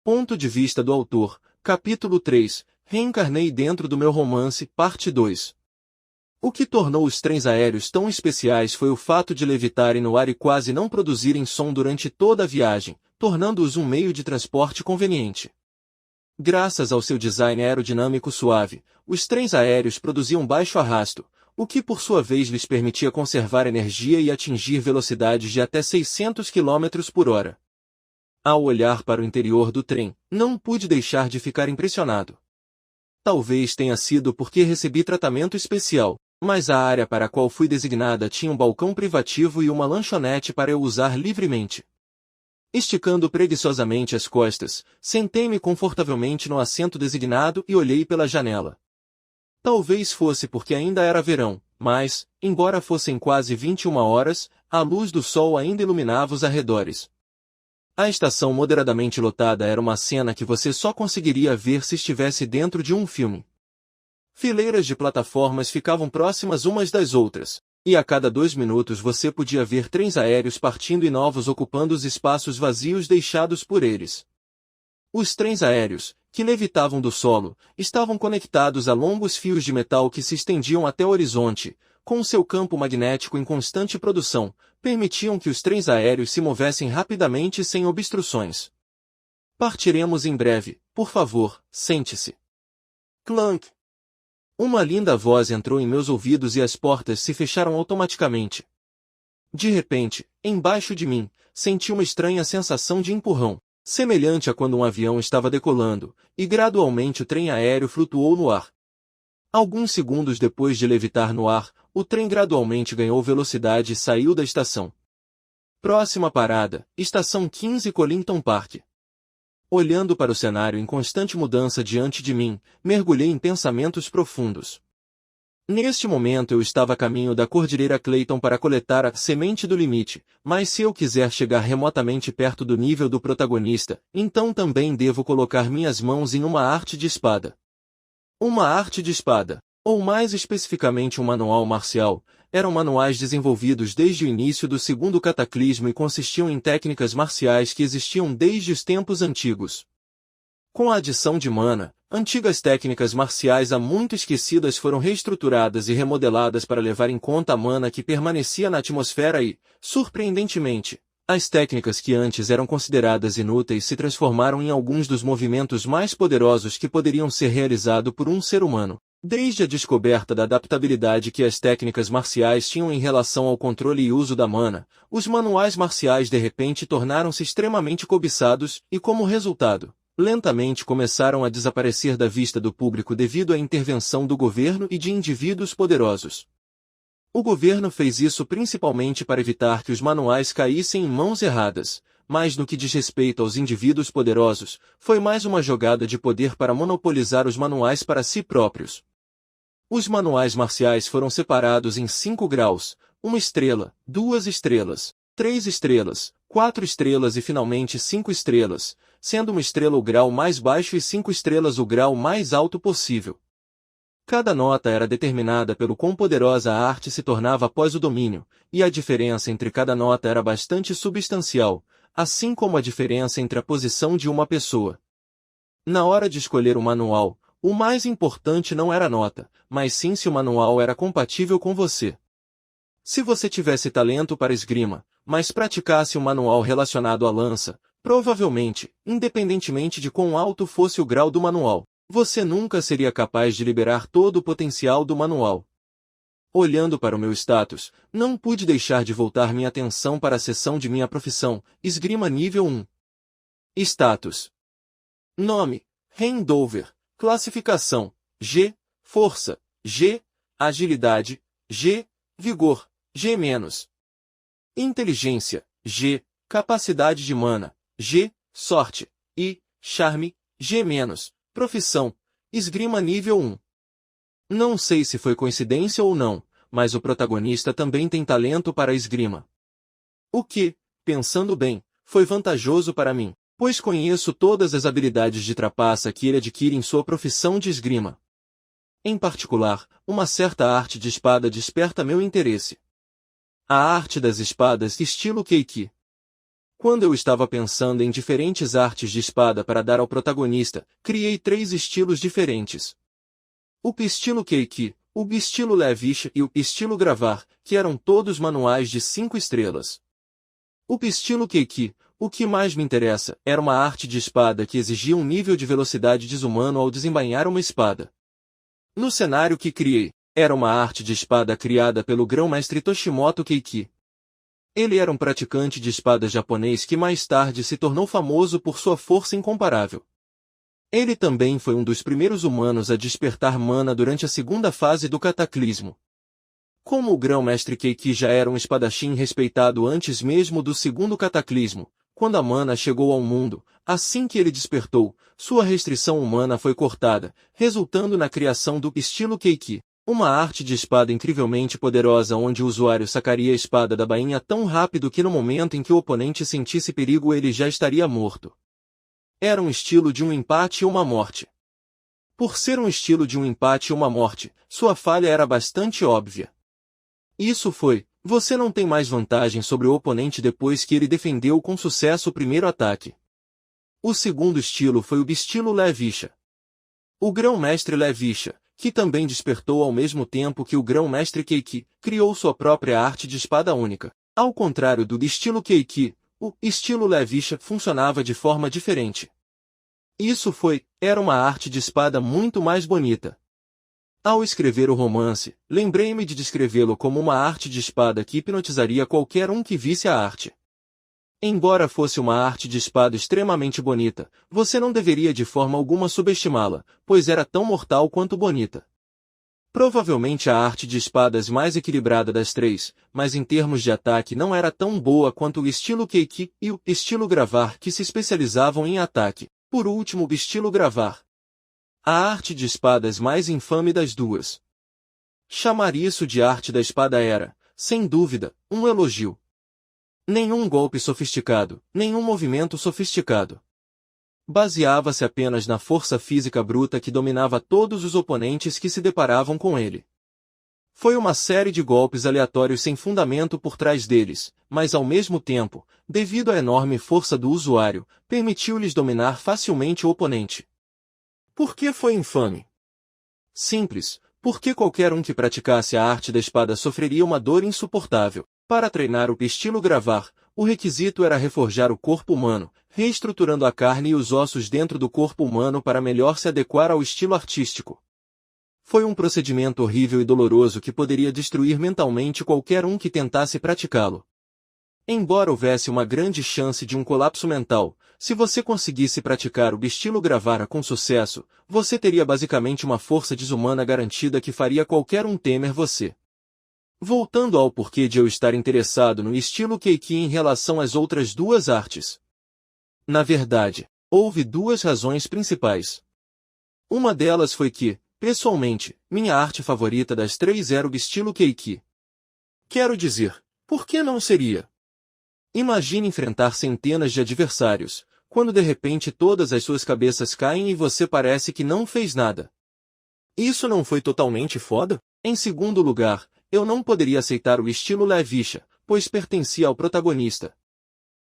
Ponto de vista do autor, capítulo 3, Reencarnei dentro do meu romance, parte 2. O que tornou os trens aéreos tão especiais foi o fato de levitarem no ar e quase não produzirem som durante toda a viagem, tornando-os um meio de transporte conveniente. Graças ao seu design aerodinâmico suave, os trens aéreos produziam baixo arrasto, o que por sua vez lhes permitia conservar energia e atingir velocidades de até 600 km por hora. Ao olhar para o interior do trem, não pude deixar de ficar impressionado. Talvez tenha sido porque recebi tratamento especial, mas a área para a qual fui designada tinha um balcão privativo e uma lanchonete para eu usar livremente. Esticando preguiçosamente as costas, sentei-me confortavelmente no assento designado e olhei pela janela. Talvez fosse porque ainda era verão, mas, embora fossem quase 21 horas, a luz do sol ainda iluminava os arredores. A estação moderadamente lotada era uma cena que você só conseguiria ver se estivesse dentro de um filme. Fileiras de plataformas ficavam próximas umas das outras, e a cada 2 minutos você podia ver trens aéreos partindo e novos ocupando os espaços vazios deixados por eles. Os trens aéreos, que levitavam do solo, estavam conectados a longos fios de metal que se estendiam até o horizonte, com seu campo magnético em constante produção, permitiam que os trens aéreos se movessem rapidamente sem obstruções. Partiremos em breve, por favor, sente-se. Clank! Uma linda voz entrou em meus ouvidos e as portas se fecharam automaticamente. De repente, embaixo de mim, senti uma estranha sensação de empurrão, semelhante a quando um avião estava decolando, e gradualmente o trem aéreo flutuou no ar. Alguns segundos depois de levitar no ar, o trem gradualmente ganhou velocidade e saiu da estação. Próxima parada, Estação 15 Collington Park. Olhando para o cenário em constante mudança diante de mim, mergulhei em pensamentos profundos. Neste momento eu estava a caminho da Cordilheira Clayton para coletar a semente do limite, mas se eu quiser chegar remotamente perto do nível do protagonista, então também devo colocar minhas mãos em uma arte de espada. Uma arte de espada, ou mais especificamente um manual marcial, eram manuais desenvolvidos desde o início do segundo cataclismo e consistiam em técnicas marciais que existiam desde os tempos antigos. Com a adição de mana, antigas técnicas marciais há muito esquecidas foram reestruturadas e remodeladas para levar em conta a mana que permanecia na atmosfera e, surpreendentemente, as técnicas que antes eram consideradas inúteis se transformaram em alguns dos movimentos mais poderosos que poderiam ser realizados por um ser humano. Desde a descoberta da adaptabilidade que as técnicas marciais tinham em relação ao controle e uso da mana, os manuais marciais de repente tornaram-se extremamente cobiçados e, como resultado, lentamente começaram a desaparecer da vista do público devido à intervenção do governo e de indivíduos poderosos. O governo fez isso principalmente para evitar que os manuais caíssem em mãos erradas, mas no que diz respeito aos indivíduos poderosos, foi mais uma jogada de poder para monopolizar os manuais para si próprios. Os manuais marciais foram separados em 5 graus, 1 estrela, 2 estrelas, 3 estrelas, 4 estrelas e finalmente 5 estrelas, sendo 1 estrela o grau mais baixo e 5 estrelas o grau mais alto possível. Cada nota era determinada pelo quão poderosa a arte se tornava após o domínio, e a diferença entre cada nota era bastante substancial, assim como a diferença entre a posição de uma pessoa. Na hora de escolher o manual, o mais importante não era a nota, mas sim se o manual era compatível com você. Se você tivesse talento para esgrima, mas praticasse um manual relacionado à lança, provavelmente, independentemente de quão alto fosse o grau do manual, você nunca seria capaz de liberar todo o potencial do manual. Olhando para o meu status, não pude deixar de voltar minha atenção para a seção de minha profissão, esgrima nível 1. Status. Nome, Handover. Classificação, G. Força, G. Agilidade, G. Vigor, G-. Inteligência, G. Capacidade de mana, G. Sorte, I. Charme, G-. Profissão, esgrima nível 1. Não sei se foi coincidência ou não, mas o protagonista também tem talento para a esgrima. O que, pensando bem, foi vantajoso para mim, pois conheço todas as habilidades de trapaça que ele adquire em sua profissão de esgrima. Em particular, uma certa arte de espada desperta meu interesse. A arte das espadas estilo Keiki. Quando eu estava pensando em diferentes artes de espada para dar ao protagonista, criei 3 estilos diferentes. O estilo Keiki, o estilo Levish e o estilo Gravar, que eram todos manuais de 5 estrelas. O estilo Keiki, o que mais me interessa, era uma arte de espada que exigia um nível de velocidade desumano ao desembainhar uma espada. No cenário que criei, era uma arte de espada criada pelo grão-mestre Toshimoto Keiki. Ele era um praticante de espada japonês que mais tarde se tornou famoso por sua força incomparável. Ele também foi um dos primeiros humanos a despertar mana durante a segunda fase do cataclismo. Como o grão-mestre Keiki já era um espadachim respeitado antes mesmo do segundo cataclismo, quando a mana chegou ao mundo, assim que ele despertou, sua restrição humana foi cortada, resultando na criação do estilo Keiki, uma arte de espada incrivelmente poderosa onde o usuário sacaria a espada da bainha tão rápido que no momento em que o oponente sentisse perigo ele já estaria morto. Era um estilo de um empate e uma morte. Por ser um estilo de um empate e uma morte, sua falha era bastante óbvia. Isso foi, você não tem mais vantagem sobre o oponente depois que ele defendeu com sucesso o primeiro ataque. O segundo estilo foi o estilo Levisha. O grão-mestre Levisha, que também despertou ao mesmo tempo que o grão-mestre Keiki, criou sua própria arte de espada única. Ao contrário do estilo Keiki, o estilo Levisha funcionava de forma diferente. Era uma arte de espada muito mais bonita. Ao escrever o romance, lembrei-me de descrevê-lo como uma arte de espada que hipnotizaria qualquer um que visse a arte. Embora fosse uma arte de espada extremamente bonita, você não deveria de forma alguma subestimá-la, pois era tão mortal quanto bonita. Provavelmente a arte de espadas mais equilibrada das 3, mas em termos de ataque não era tão boa quanto o estilo Keiki e o estilo Gravar que se especializavam em ataque. Por último, o estilo Gravar. A arte de espadas mais infame das duas. Chamar isso de arte da espada era, sem dúvida, um elogio. Nenhum golpe sofisticado, nenhum movimento sofisticado. Baseava-se apenas na força física bruta que dominava todos os oponentes que se deparavam com ele. Foi uma série de golpes aleatórios sem fundamento por trás deles, mas ao mesmo tempo, devido à enorme força do usuário, permitiu-lhes dominar facilmente o oponente. Por que foi infame? Simples, porque qualquer um que praticasse a arte da espada sofreria uma dor insuportável. Para treinar o estilo Gravar, o requisito era reforjar o corpo humano, reestruturando a carne e os ossos dentro do corpo humano para melhor se adequar ao estilo artístico. Foi um procedimento horrível e doloroso que poderia destruir mentalmente qualquer um que tentasse praticá-lo. Embora houvesse uma grande chance de um colapso mental, se você conseguisse praticar o estilo Gravar com sucesso, você teria basicamente uma força desumana garantida que faria qualquer um temer você. Voltando ao porquê de eu estar interessado no estilo Keiki em relação às outras duas artes. Na verdade, houve 2 razões principais. Uma delas foi que, pessoalmente, minha arte favorita das 3 era o estilo Keiki. Quero dizer, por que não seria? Imagine enfrentar centenas de adversários, quando de repente todas as suas cabeças caem e você parece que não fez nada. Isso não foi totalmente foda? Em segundo lugar, eu não poderia aceitar o estilo Levisha, pois pertencia ao protagonista.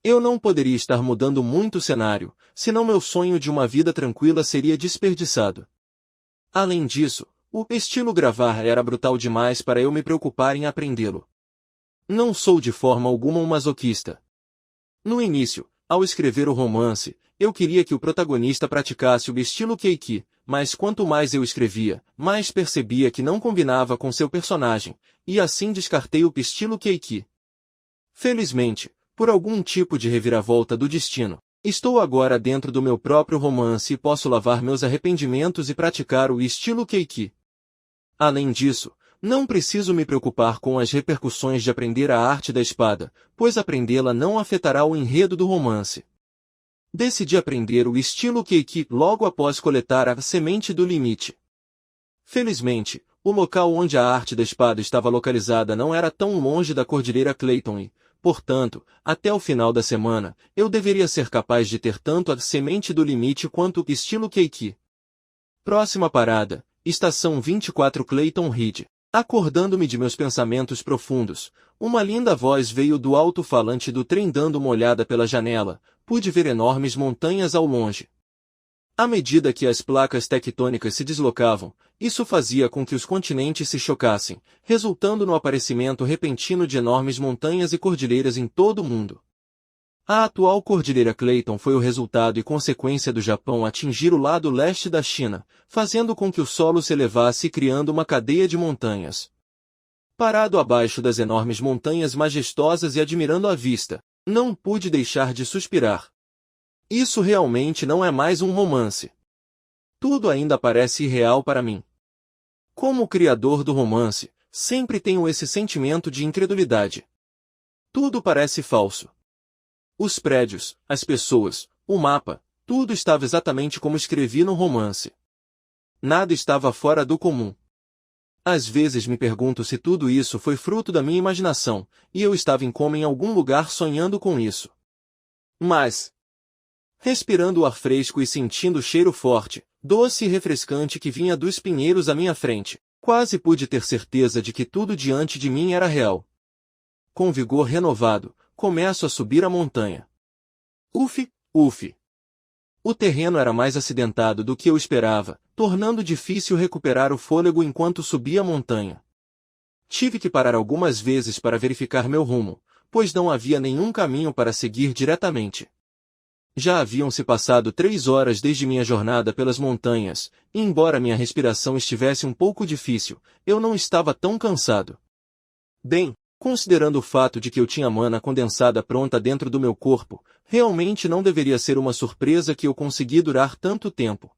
Eu não poderia estar mudando muito o cenário, senão meu sonho de uma vida tranquila seria desperdiçado. Além disso, o estilo Gravar era brutal demais para eu me preocupar em aprendê-lo. Não sou de forma alguma um masoquista. No início, ao escrever o romance, eu queria que o protagonista praticasse o estilo Keiki, mas quanto mais eu escrevia, mais percebia que não combinava com seu personagem, e assim descartei o estilo Keiki. Felizmente, por algum tipo de reviravolta do destino, estou agora dentro do meu próprio romance e posso lavar meus arrependimentos e praticar o estilo Keiki. Além disso, não preciso me preocupar com as repercussões de aprender a arte da espada, pois aprendê-la não afetará o enredo do romance. Decidi aprender o estilo Keiki logo após coletar a semente do limite. Felizmente, o local onde a arte da espada estava localizada não era tão longe da Cordilheira Clayton e, portanto, até o final da semana, eu deveria ser capaz de ter tanto a semente do limite quanto o estilo Keiki. Próxima parada, Estação 24 Clayton Ridge. Acordando-me de meus pensamentos profundos, uma linda voz veio do alto-falante do trem dando uma olhada pela janela, pude ver enormes montanhas ao longe. À medida que as placas tectônicas se deslocavam, isso fazia com que os continentes se chocassem, resultando no aparecimento repentino de enormes montanhas e cordilheiras em todo o mundo. A atual cordilheira Clayton foi o resultado e consequência do Japão atingir o lado leste da China, fazendo com que o solo se elevasse e criando uma cadeia de montanhas. Parado abaixo das enormes montanhas majestosas e admirando a vista, não pude deixar de suspirar. Isso realmente não é mais um romance. Tudo ainda parece irreal para mim. Como o criador do romance, sempre tenho esse sentimento de incredulidade. Tudo parece falso. Os prédios, as pessoas, o mapa, tudo estava exatamente como escrevi no romance. Nada estava fora do comum. Às vezes me pergunto se tudo isso foi fruto da minha imaginação, e eu estava em coma em algum lugar sonhando com isso. Mas, respirando o ar fresco e sentindo o cheiro forte, doce e refrescante que vinha dos pinheiros à minha frente, quase pude ter certeza de que tudo diante de mim era real. Com vigor renovado, começo a subir a montanha. Uf, uf. O terreno era mais acidentado do que eu esperava, tornando difícil recuperar o fôlego enquanto subia a montanha. Tive que parar algumas vezes para verificar meu rumo, pois não havia nenhum caminho para seguir diretamente. Já haviam se passado 3 horas desde minha jornada pelas montanhas, e embora minha respiração estivesse um pouco difícil, eu não estava tão cansado. Bem, considerando o fato de que eu tinha mana condensada pronta dentro do meu corpo, realmente não deveria ser uma surpresa que eu consegui durar tanto tempo.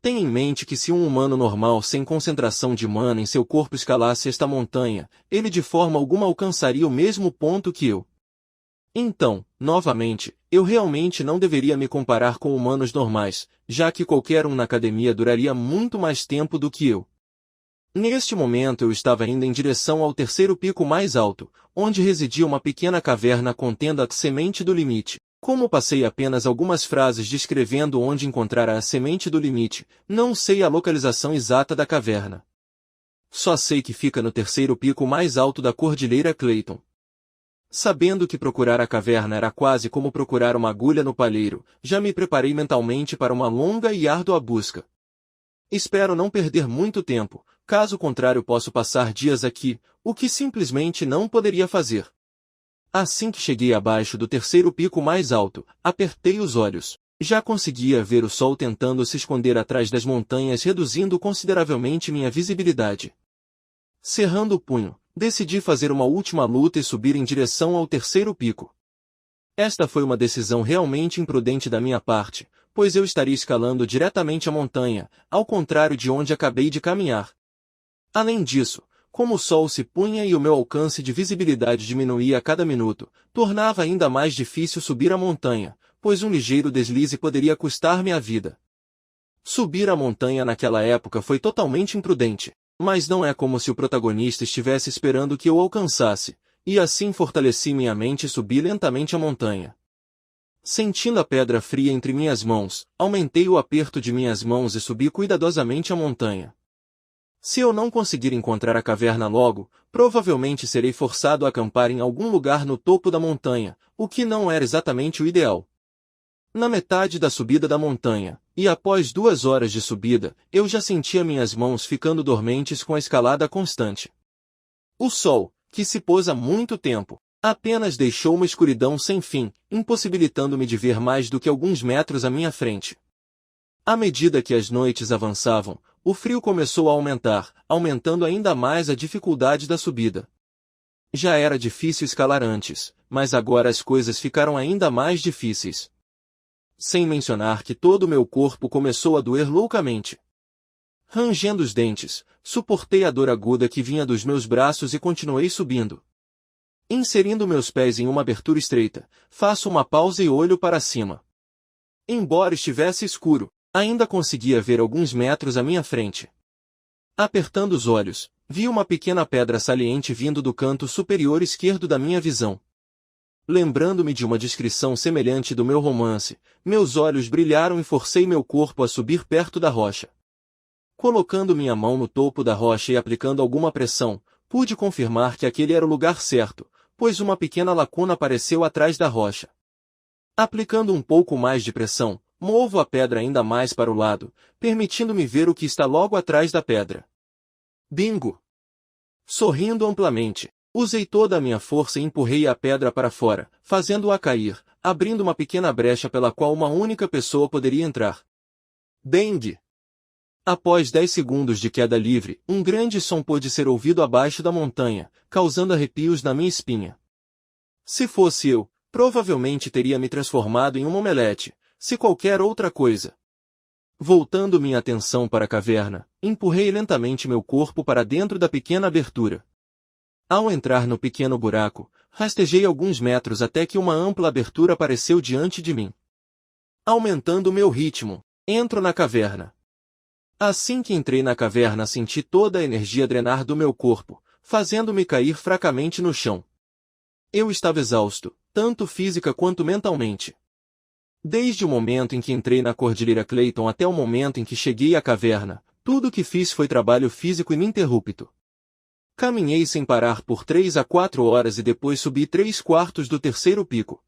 Tenha em mente que se um humano normal sem concentração de mana em seu corpo escalasse esta montanha, ele de forma alguma alcançaria o mesmo ponto que eu. Então, novamente, eu realmente não deveria me comparar com humanos normais, já que qualquer um na academia duraria muito mais tempo do que eu. Neste momento eu estava indo em direção ao terceiro pico mais alto, onde residia uma pequena caverna contendo a semente do limite. Como passei apenas algumas frases descrevendo onde encontrar a semente do limite, não sei a localização exata da caverna. Só sei que fica no terceiro pico mais alto da cordilheira Clayton. Sabendo que procurar a caverna era quase como procurar uma agulha no palheiro, já me preparei mentalmente para uma longa e árdua busca. Espero não perder muito tempo, caso contrário posso passar dias aqui, o que simplesmente não poderia fazer. Assim que cheguei abaixo do terceiro pico mais alto, apertei os olhos. Já conseguia ver o sol tentando se esconder atrás das montanhas, reduzindo consideravelmente minha visibilidade. Cerrando o punho, decidi fazer uma última luta e subir em direção ao terceiro pico. Esta foi uma decisão realmente imprudente da minha parte, pois eu estaria escalando diretamente a montanha, ao contrário de onde acabei de caminhar. Além disso, como o sol se punha e o meu alcance de visibilidade diminuía a cada minuto, tornava ainda mais difícil subir a montanha, pois um ligeiro deslize poderia custar-me a vida. Subir a montanha naquela época foi totalmente imprudente, mas não é como se o protagonista estivesse esperando que eu alcançasse, e assim fortaleci minha mente e subi lentamente a montanha. Sentindo a pedra fria entre minhas mãos, aumentei o aperto de minhas mãos e subi cuidadosamente a montanha. Se eu não conseguir encontrar a caverna logo, provavelmente serei forçado a acampar em algum lugar no topo da montanha, o que não era exatamente o ideal. Na metade da subida da montanha, e após 2 horas de subida, eu já sentia minhas mãos ficando dormentes com a escalada constante. O sol, que se pôs há muito tempo, apenas deixou uma escuridão sem fim, impossibilitando-me de ver mais do que alguns metros à minha frente. À medida que as noites avançavam, o frio começou a aumentar, aumentando ainda mais a dificuldade da subida. Já era difícil escalar antes, mas agora as coisas ficaram ainda mais difíceis. Sem mencionar que todo o meu corpo começou a doer loucamente. Rangendo os dentes, suportei a dor aguda que vinha dos meus braços e continuei subindo. Inserindo meus pés em uma abertura estreita, faço uma pausa e olho para cima. Embora estivesse escuro, ainda conseguia ver alguns metros à minha frente. Apertando os olhos, vi uma pequena pedra saliente vindo do canto superior esquerdo da minha visão. Lembrando-me de uma descrição semelhante do meu romance, meus olhos brilharam e forcei meu corpo a subir perto da rocha. Colocando minha mão no topo da rocha e aplicando alguma pressão, pude confirmar que aquele era o lugar certo, pois uma pequena lacuna apareceu atrás da rocha. Aplicando um pouco mais de pressão, movo a pedra ainda mais para o lado, permitindo-me ver o que está logo atrás da pedra. Bingo! Sorrindo amplamente, usei toda a minha força e empurrei a pedra para fora, fazendo-a cair, abrindo uma pequena brecha pela qual uma única pessoa poderia entrar. Bang! Após 10 segundos de queda livre, um grande som pôde ser ouvido abaixo da montanha, causando arrepios na minha espinha. Se fosse eu, provavelmente teria me transformado em um omelete, se qualquer outra coisa. Voltando minha atenção para a caverna, empurrei lentamente meu corpo para dentro da pequena abertura. Ao entrar no pequeno buraco, rastejei alguns metros até que uma ampla abertura apareceu diante de mim. Aumentando meu ritmo, entro na caverna. Assim que entrei na caverna senti toda a energia drenar do meu corpo, fazendo-me cair fracamente no chão. Eu estava exausto, tanto física quanto mentalmente. Desde o momento em que entrei na Cordilheira Clayton até o momento em que cheguei à caverna, tudo o que fiz foi trabalho físico ininterrupto. Caminhei sem parar por 3 a 4 horas e depois subi 3/4 do terceiro pico.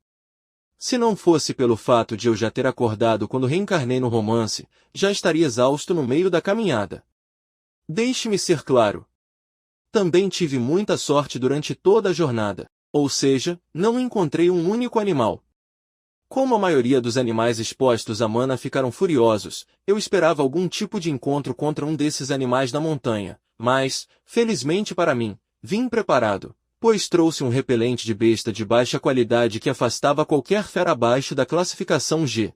Se não fosse pelo fato de eu já ter acordado quando reencarnei no romance, já estaria exausto no meio da caminhada. Deixe-me ser claro. Também tive muita sorte durante toda a jornada, ou seja, não encontrei um único animal. Como a maioria dos animais expostos à mana ficaram furiosos, eu esperava algum tipo de encontro contra um desses animais na montanha, mas, felizmente para mim, vim preparado, pois trouxe um repelente de besta de baixa qualidade que afastava qualquer fera abaixo da classificação G.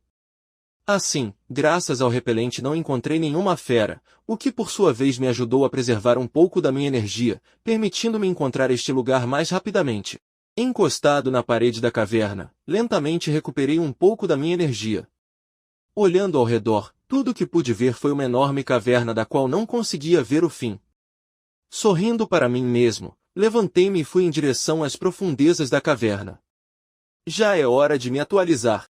Assim, graças ao repelente não encontrei nenhuma fera, o que por sua vez me ajudou a preservar um pouco da minha energia, permitindo-me encontrar este lugar mais rapidamente. Encostado na parede da caverna, lentamente recuperei um pouco da minha energia. Olhando ao redor, tudo o que pude ver foi uma enorme caverna da qual não conseguia ver o fim. Sorrindo para mim mesmo, levantei-me e fui em direção às profundezas da caverna. Já é hora de me atualizar.